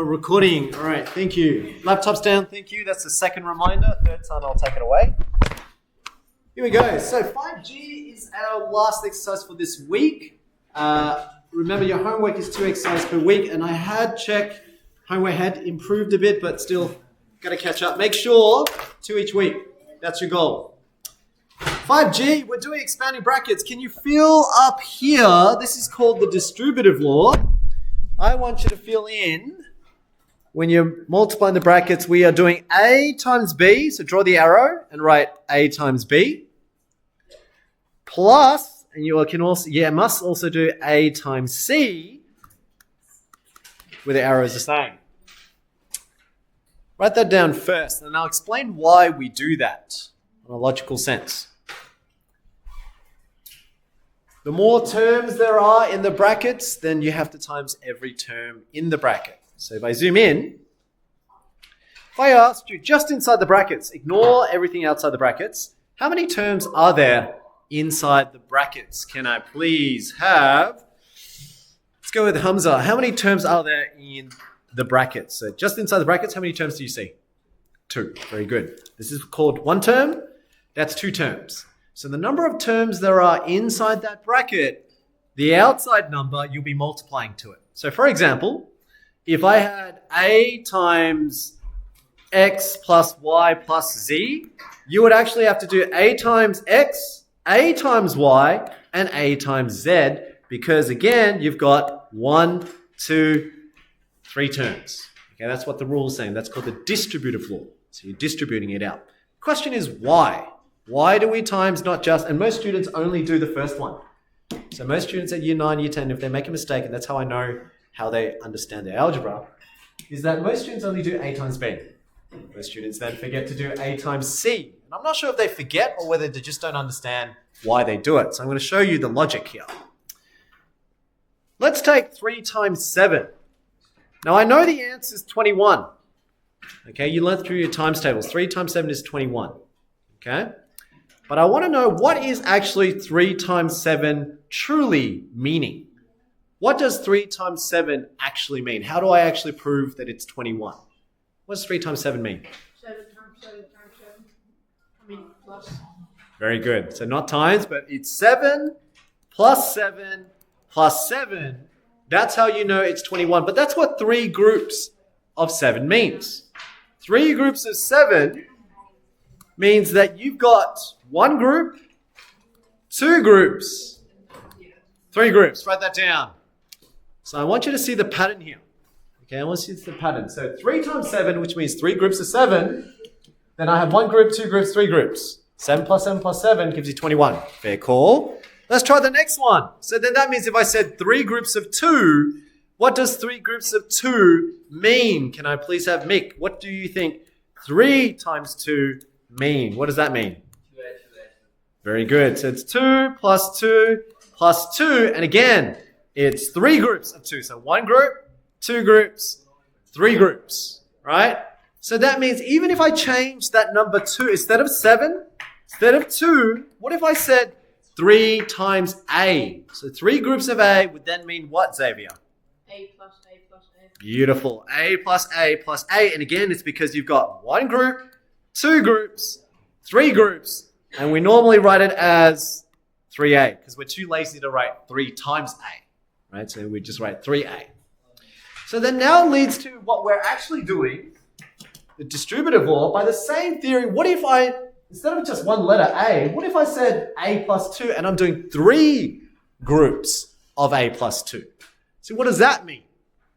recording. All right, thank you. Laptops down, thank you. That's the second reminder. Third time I'll take it away. Here we go. So 5G is our last exercise for this week. Remember, your homework is 2 exercises per week, and I had checked. Homework had improved a bit, but still got to catch up. Make sure 2 each week. That's your goal. 5G, we're doing expanding brackets. Can you feel up here? This is called the distributive law. I want you to fill in, when you're multiplying the brackets, we are doing A times B. So draw the arrow and write A times B. Plus, and you can also, must also do A times C, where the arrows are the same. Write that down first, and I'll explain why we do that in a logical sense. The more terms there are in the brackets, then you have to times every term in the bracket. So if I zoom in, if I asked you just inside the brackets, ignore everything outside the brackets, how many terms are there inside the brackets? Can I please have, let's go with Hamza. How many terms are there in the brackets? So just inside the brackets, how many terms do you see? 2. Very good. This is called one term. That's 2 terms. So the number of terms there are inside that bracket, the outside number, you'll be multiplying to it. So for example, if I had A times X plus Y plus Z, you would actually have to do A times X, A times Y, and A times Z, because again, you've got 1, 2, 3 terms. Okay, that's what the rule is saying. That's called the distributive law. So you're distributing it out. Question is why? Why do we times not just, and most students only do the first one. So most students at year 9, year 10, if they make a mistake, and that's how I know how they understand their algebra, is that most students only do A times B. Most students then forget to do A times C. And I'm not sure if they forget or whether they just don't understand why they do it. So I'm going to show you the logic here. Let's take 3 times 7. Now I know the answer is 21. Okay, you learned through your times tables. 3 times 7 is 21. Okay? But I want to know, what is actually 3 times 7 truly meaning? What does 3 times 7 actually mean? How do I actually prove that it's 21? What does 3 times 7 mean? 7 times 7 times 7. I mean, plus. Very good. So not times, but it's 7 plus 7 plus 7. That's how you know it's 21. But that's what 3 groups of 7 means. 3 groups of 7 means that you've got 1 group, 2 groups, 3 groups. Write that down. So I want you to see the pattern here. Okay, I want you to see the pattern. So 3 times 7, which means 3 groups of 7. Then I have 1 group, 2 groups, 3 groups. 7 plus 7 plus 7 gives you 21. Fair call. Let's try the next one. So then that means if I said 3 groups of 2, what does 3 groups of 2 mean? Can I please have Mick? What do you think 3 times 2 mean? What does that mean? 2A. Very good. So it's 2 plus 2 plus 2. And again, it's 3 groups of 2. So 1 group, 2 groups, 3 groups, right? So that means even if I change that number 2, instead of 7, instead of 2, what if I said 3 times A? So 3 groups of A would then mean what, Xavier? A plus A plus A. Beautiful. A plus A plus A. And again, it's because you've got 1 group, 2 groups, 3 groups, and we normally write it as 3A because we're too lazy to write 3 times A, right? So we just write 3A. So that now leads to what we're actually doing, the distributive law. By the same theory, what if I, instead of just 1 letter A, what if I said A plus 2 and I'm doing 3 groups of A plus 2? So what does that mean?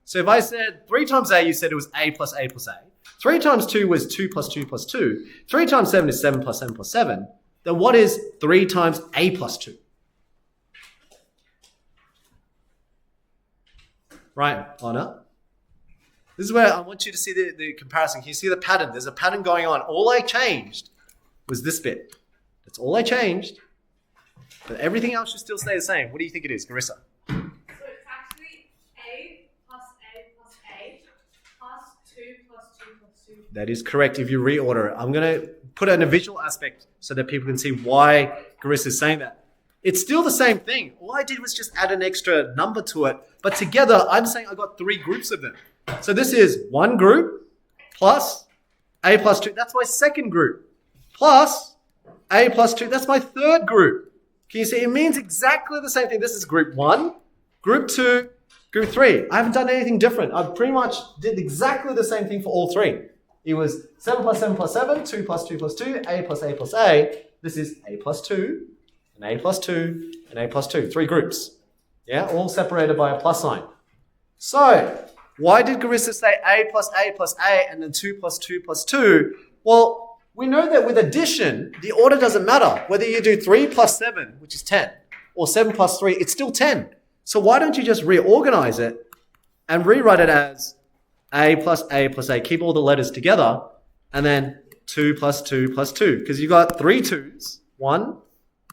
So if I said 3 times A, you said it was A plus A plus A. 3 times 2 was 2 plus 2 plus 2. 3 times 7 is 7 plus 7 plus 7. Then what is 3 times A plus 2? Right, Anna? This is where I want you to see the comparison. Can you see the pattern? There's a pattern going on. All I changed was this bit. That's all I changed. But everything else should still stay the same. What do you think it is, Carissa? So it's actually A plus A plus A plus 2 plus 2 plus 2. That is correct if you reorder it. I'm going to put it in a visual aspect so that people can see why Carissa is saying that. It's still the same thing. All I did was just add an extra number to it. But together, I'm saying I got 3 groups of them. So this is one group plus A plus 2. That's my second group. Plus A plus 2. That's my third group. Can you see? It means exactly the same thing. This is group 1, group 2, group 3. I haven't done anything different. I pretty much did exactly the same thing for all three. It was 7 plus 7 plus 7, 2 plus 2 plus 2, A plus A plus A. This is A plus 2, and A plus 2, and A plus 2. 3 groups. Yeah, all separated by a plus sign. So, why did Carissa say A plus A and then 2 plus 2 plus 2? Well, we know that with addition, the order doesn't matter. Whether you do 3 plus 7, which is 10, or 7 plus 3, it's still 10. So why don't you just reorganize it and rewrite it as A plus A plus A. Keep all the letters together, and then 2 plus 2 plus 2. Because you've got 3 2s. 1,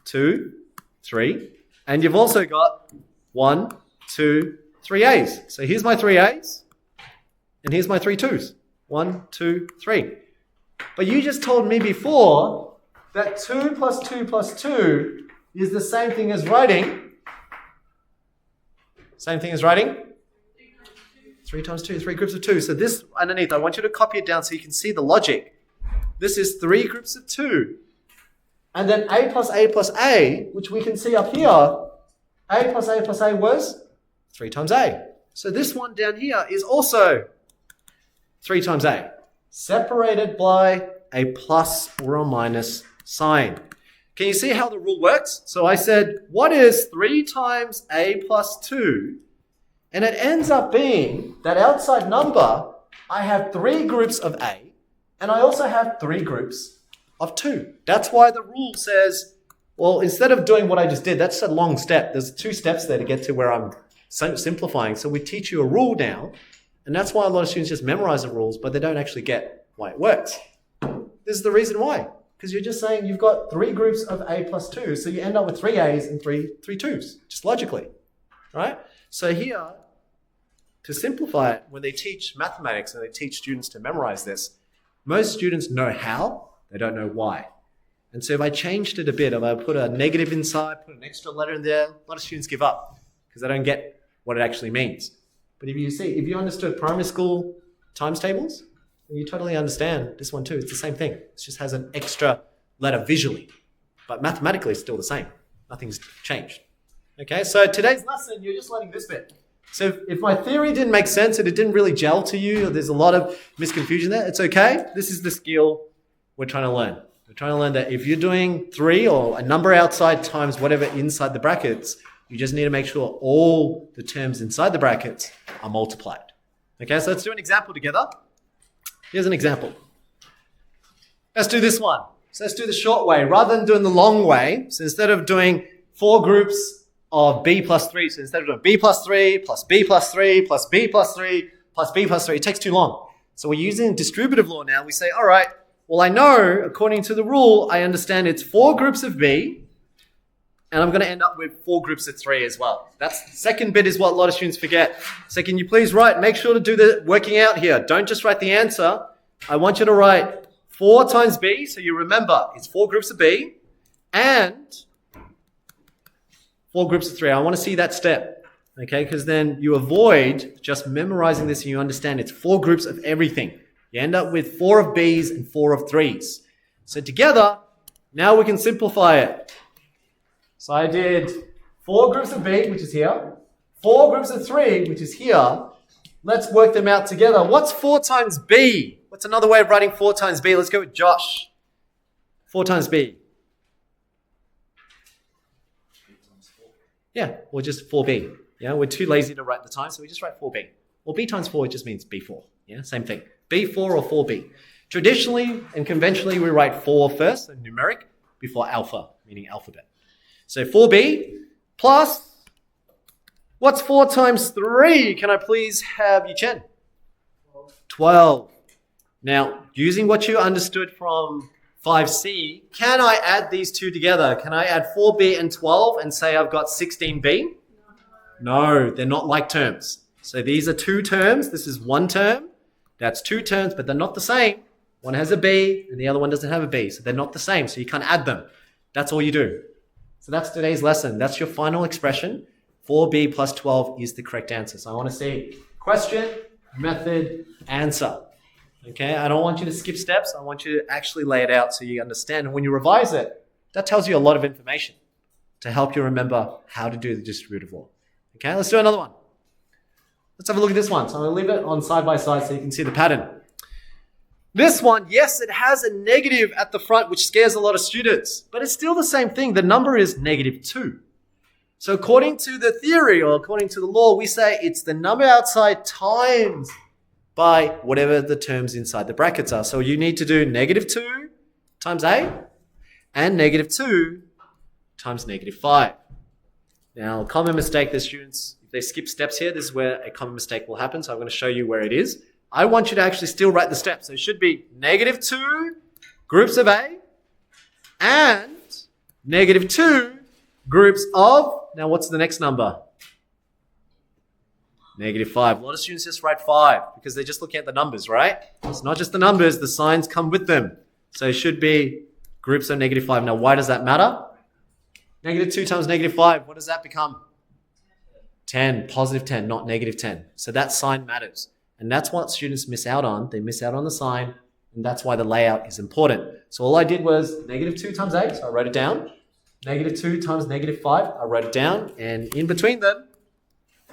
2, 3. And you've also got 1, 2, 3 A's. So here's my 3 A's, and here's my 3 2s. 1, 2, 3. But you just told me before that 2 plus 2 plus 2 is the same thing as writing. Same thing as writing? 3 times 2, 3 groups of 2. So this underneath, I want you to copy it down so you can see the logic. This is 3 groups of 2. And then A plus A, which we can see up here, A plus A was 3 times A. So this one down here is also 3 times A, separated by a plus or a minus sign. Can you see how the rule works? So I said, what is 3 times A plus 2? And it ends up being that outside number, I have 3 groups of A, and I also have 3 groups of 2. That's why the rule says, well, instead of doing what I just did, that's a long step. There's 2 steps there to get to where I'm simplifying. So we teach you a rule now, and that's why a lot of students just memorize the rules, but they don't actually get why it works. This is the reason why. Because you're just saying you've got 3 groups of A plus 2, so you end up with 3 A's and 3 2's, just logically, right? So here, to simplify it, when they teach mathematics and they teach students to memorize this, most students know how, they don't know why. And so if I changed it a bit, if I put a negative inside, put an extra letter in there, a lot of students give up because they don't get what it actually means. But if you understood primary school times tables, you totally understand this one too. It's the same thing. It just has an extra letter visually. But mathematically, it's still the same. Nothing's changed. Okay, so today's lesson, you're just learning this bit. So if my theory didn't make sense and it didn't really gel to you, or there's a lot of misconfusion there, it's okay. This is the skill we're trying to learn. We're trying to learn that if you're doing 3 or a number outside times whatever inside the brackets, you just need to make sure all the terms inside the brackets are multiplied. Okay, so let's do an example together. Here's an example. Let's do this one. So let's do the short way rather than doing the long way. So instead of doing 4 groups of B plus 3, so instead of doing B plus 3 plus B plus 3 plus B plus 3 plus B plus 3, it takes too long. So we're using distributive law now. We say, all right, well, I know according to the rule, I understand it's 4 groups of B, and I'm going to end up with 4 groups of 3 as well. That's the second bit is what a lot of students forget. So can you please make sure to do the working out here. Don't just write the answer. I want you to write 4 times B, so you remember it's 4 groups of B, and 4 groups of 3. I want to see that step, okay? Because then you avoid just memorizing this and you understand it's 4 groups of everything. You end up with 4 of B's and 4 of 3's. So together, now we can simplify it. So I did 4 groups of B, which is here, 4 groups of 3, which is here. Let's work them out together. What's 4 times B? What's another way of writing 4 times B? Let's go with Josh. 4 times B. Yeah, or just 4B. Yeah, we're too lazy to write the time, so we just write 4B. Well, B times 4 just means B4. Yeah, same thing. B4 or 4B. Traditionally and conventionally, we write 4 first, so numeric, before alpha, meaning alphabet. So 4B plus, what's 4 times 3? Can I please have Chen? 12. Now, using what you understood from 5C, can I add these two together? Can I add 4B and 12 and say I've got 16B? No, they're not like terms. So these are 2 terms. This is 1 term. That's 2 terms, but they're not the same. One has a B and the other one doesn't have a B. So they're not the same. So you can't add them. That's all you do. So that's today's lesson. That's your final expression. 4B plus 12 is the correct answer. So I want to see question method, answer. Okay, I don't want you to skip steps. I want you to actually lay it out so you understand. And when you revise it, that tells you a lot of information to help you remember how to do the distributive law. Okay, let's do another one. Let's have a look at this one. So I'm going to leave it on side by side so you can see the pattern. This one, yes, it has a negative at the front, which scares a lot of students, but it's still the same thing. The number is -2. So according to the theory or according to the law, we say it's the number outside times by whatever the terms inside the brackets are. So you need to do -2 times A and -2 times -5. Now, a common mistake that students, if they skip steps here, this is where a common mistake will happen. So I'm going to show you where it is. I want you to actually still write the steps. So it should be -2 groups of A and -2 groups of, now what's the next number? -5. A lot of students just write 5 because they're just looking at the numbers, right? It's not just the numbers, the signs come with them. So it should be groups of -5. Now, why does that matter? -2 times -5, what does that become? 10, positive 10, not -10. So that sign matters. And that's what students miss out on. They miss out on the sign, and that's why the layout is important. So all I did was -2 times A, so I wrote it down. -2 times -5, I wrote it down. And in between them,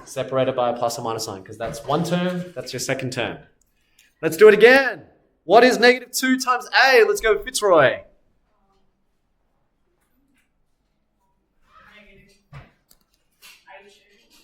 separated by a plus or minus sign, because that's one term, that's your second term. Let's do it again. What is -2 times A? Let's go with Fitzroy.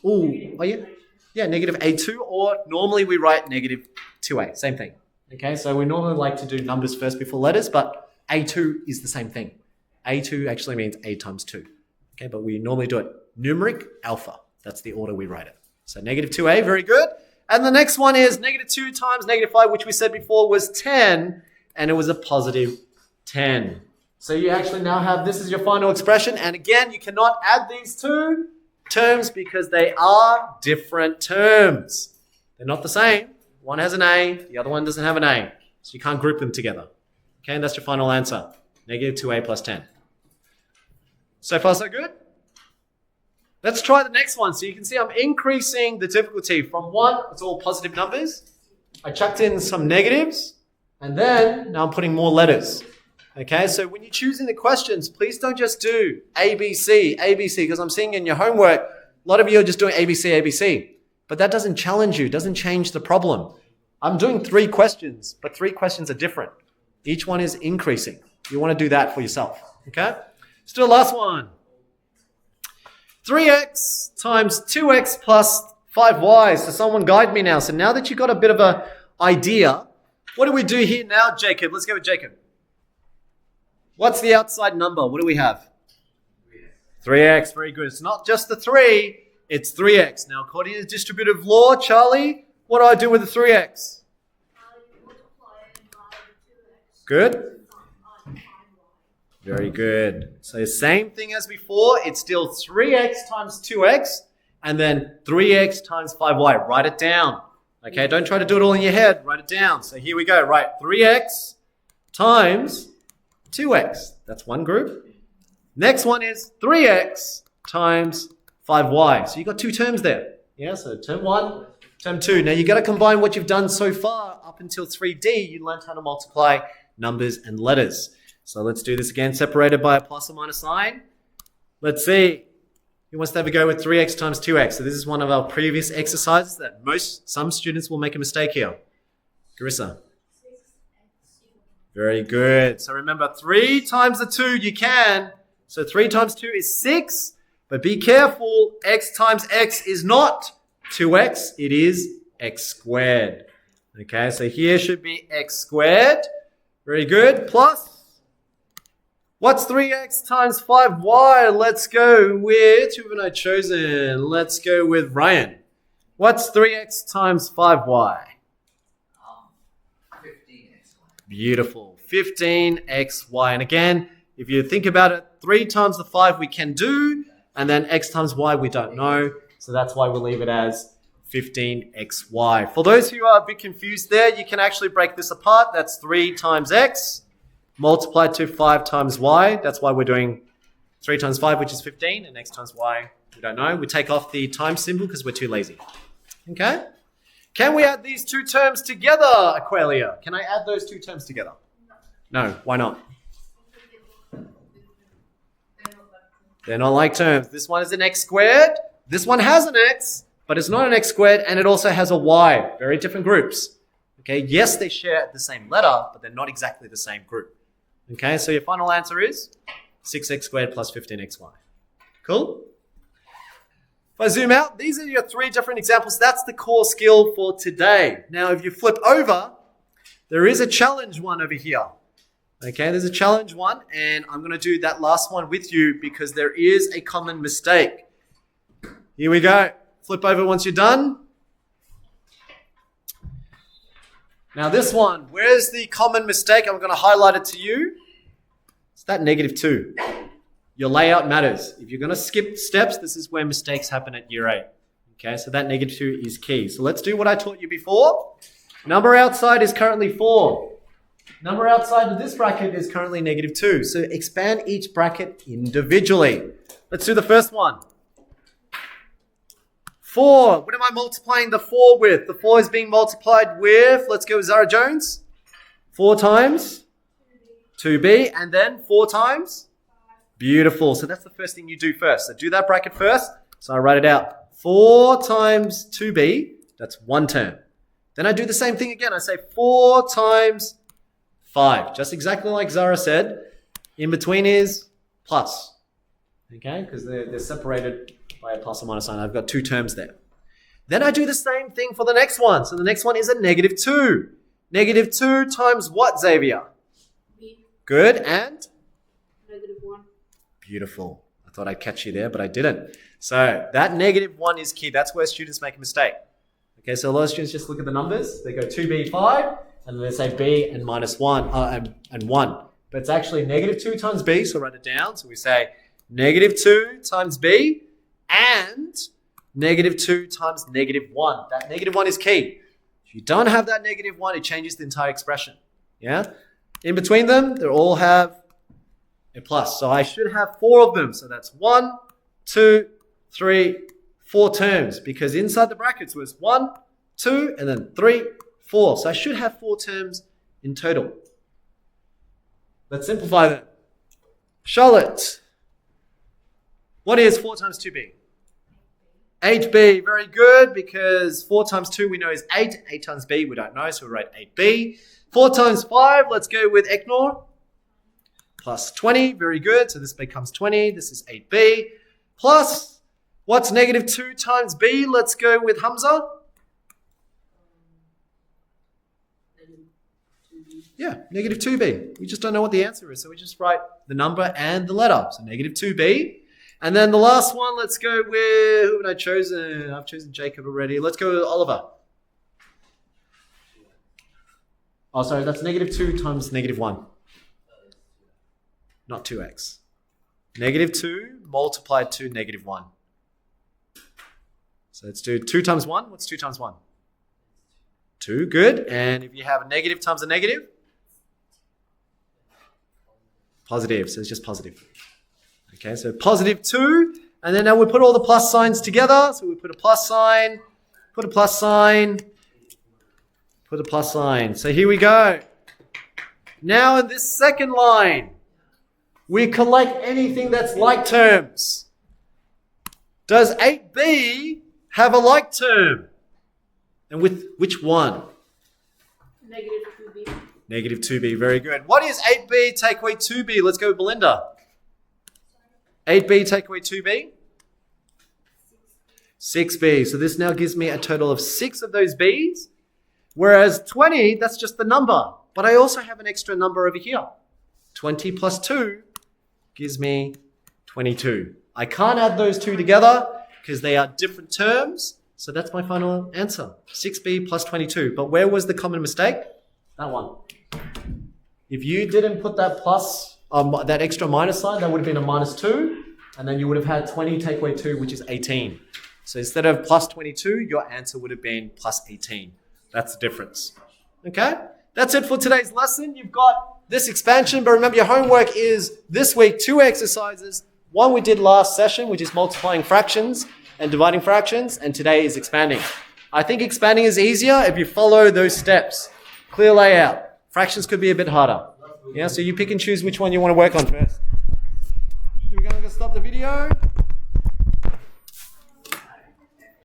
Ooh, oh yeah? Yeah, -A2, or normally we write -2A, same thing. Okay, so we normally like to do numbers first before letters, but A2 is the same thing. A2 actually means A times 2. Okay, but we normally do it numeric alpha. That's the order we write it. So -2A, very good. And the next one is -2 times -5, which we said before was 10, and it was a positive 10. So you actually now have, this is your final expression, and again, you cannot add these two terms because they are different terms. They're not the same. One has an A, the other one doesn't have an A. So you can't group them together. Okay, and that's your final answer. -2A plus 10. So far, so good? Let's try the next one. So you can see I'm increasing the difficulty from 1, it's all positive numbers. I chucked in some negatives, and then now I'm putting more letters. Okay, so when you're choosing the questions, please don't just do ABC, because I'm seeing in your homework, a lot of you are just doing ABC, ABC. But that doesn't challenge you, doesn't change the problem. I'm doing 3 questions, but 3 questions are different. Each one is increasing. You want to do that for yourself, okay? Let's do the last one. 3x times 2x plus 5y. So someone guide me now. So now that you've got a bit of an idea, what do we do here now, Jacob? Let's go with Jacob. What's the outside number? What do we have? 3x, very good. It's not just the 3, it's 3x. Now, according to distributive law, Charlie, what do I do with the 3x? Good. Very good. So same thing as before. It's still 3x times 2x and then 3x times 5y. Write it down. Okay, don't try to do it all in your head. Write it down. So here we go. Right, 3x times 2x. That's one group. Next one is 3x times 5y. So you've got 2 terms there. Yeah, so term 1, term 2. Now you've got to combine what you've done so far up until 3D. You learned how to multiply numbers and letters. So let's do this again, separated by a plus or minus sign. Let's see. Who wants to have a go with 3x times 2x? So this is one of our previous exercises that some students will make a mistake here. Carissa. Very good. So remember, 3 times the 2 you can. So 3 times 2 is 6. But be careful, x times x is not 2x. It is x squared. Okay, so here should be x squared. Very good. Plus. What's 3x times 5y? Let's go with, who have I chosen? Let's go with Ryan. What's 3x times 5y? 15xy. Beautiful. 15xy. And again, if you think about it, 3 times the 5 we can do, and then x times y we don't know. So that's why we'll leave it as 15xy. For those who are a bit confused there, you can actually break this apart. That's 3 times x. Multiplied to 5 times y. That's why we're doing 3 times 5, which is 15, and x times y, we don't know. We take off the times symbol because we're too lazy. Okay? Can we add these two terms together, Aqualia? Can I add those two terms together? No, why not? They're not like terms. This one is an x squared. This one has an x, but it's not an x squared, and it also has a y. Very different groups. Okay, yes, they share the same letter, but they're not exactly the same group. Okay, so your final answer is 6x squared plus 15xy. Cool? If I zoom out, these are your 3 different examples. That's the core skill for today. Now, if you flip over, there is a challenge one over here. Okay, there's a challenge one, and I'm going to do that last one with you because there is a common mistake. Here we go. Flip over once you're done. Now this one, where's the common mistake? I'm going to highlight it to you. It's that -2. Your layout matters. If you're going to skip steps, this is where mistakes happen at year 8. Okay, so that -2 is key. So let's do what I taught you before. Number outside is currently 4. Number outside of this bracket is currently -2. So expand each bracket individually. Let's do the first one. 4. What am I multiplying the 4 with? The 4 is being multiplied with, let's go with Zara Jones. 4 times 2b, and then 4 times? Beautiful. So that's the first thing you do first. So do that bracket first. So I write it out. 4 times 2b, that's 1 term. Then I do the same thing again. I say 4 times 5. Just exactly like Zara said. In between is plus. Okay, because they're separated by a plus or minus sign. I've got 2 terms there. Then I do the same thing for the next one. So the next one is a -2. -2 times what, Xavier? B. Good, and? -1. Beautiful. I thought I'd catch you there, but I didn't. So that -1 is key. That's where students make a mistake. Okay, so a lot of students just look at the numbers. They go 2b, 5, and then they say b and -1, and 1. But it's actually -2 times b, so write it down. So we say -2 times b, and -2 times -1. That -1 is key. If you don't have that -1, it changes the entire expression. Yeah? In between them, they all have a plus. So I should have 4 of them. So that's 1, 2, 3, 4 terms. Because inside the brackets was 1, 2, and then 3, 4. So I should have 4 terms in total. Let's simplify them. Charlotte, what is 4 times 2b? 8b, very good, because 4 times 2 we know is 8. 8 times b we don't know, so we write 8b. 4 times 5, let's go with Eknor. Plus 20, very good, so this becomes 20. This is 8b. Plus, what's -2 times b? Let's go with Hamza. Yeah, -2b. We just don't know what the answer is, so we just write the number and the letter. So -2b. And then the last one, let's go with, who have I chosen? I've chosen Jacob already. Let's go with Oliver. Oh, sorry, that's -2 times -1. Not 2x. -2 multiplied to -1. So let's do 2 times 1. What's 2 times 1? 2, good. And if you have a negative times a negative? Positive, so it's just positive. Okay, so +2, and then now we put all the plus signs together. So we put a plus sign, put a plus sign, put a plus sign. So here we go. Now in this second line, we collect anything that's like terms. Does 8b have a like term? And with which one? -2b. -2b, very good. What is 8b take away 2b? Let's go with Belinda. 8b take away 2b? 6b. So this now gives me a total of 6 of those b's. Whereas 20, that's just the number. But I also have an extra number over here. 20 plus 2 gives me 22. I can't add those two together because they are different terms. So that's my final answer. 6b plus 22. But where was the common mistake? That one. If you didn't put that plus, that extra minus sign, that would have been a -2. And then you would have had 20 take away 2, which is 18. So instead of plus 22, your answer would have been plus 18. That's the difference. Okay? That's it for today's lesson. You've got this expansion, but remember your homework is this week 2 exercises. One we did last session, which is multiplying fractions and dividing fractions, and today is expanding. I think expanding is easier if you follow those steps. Clear layout. Fractions could be a bit harder. Yeah, so you pick and choose which one you want to work on first. We're going to stop the video.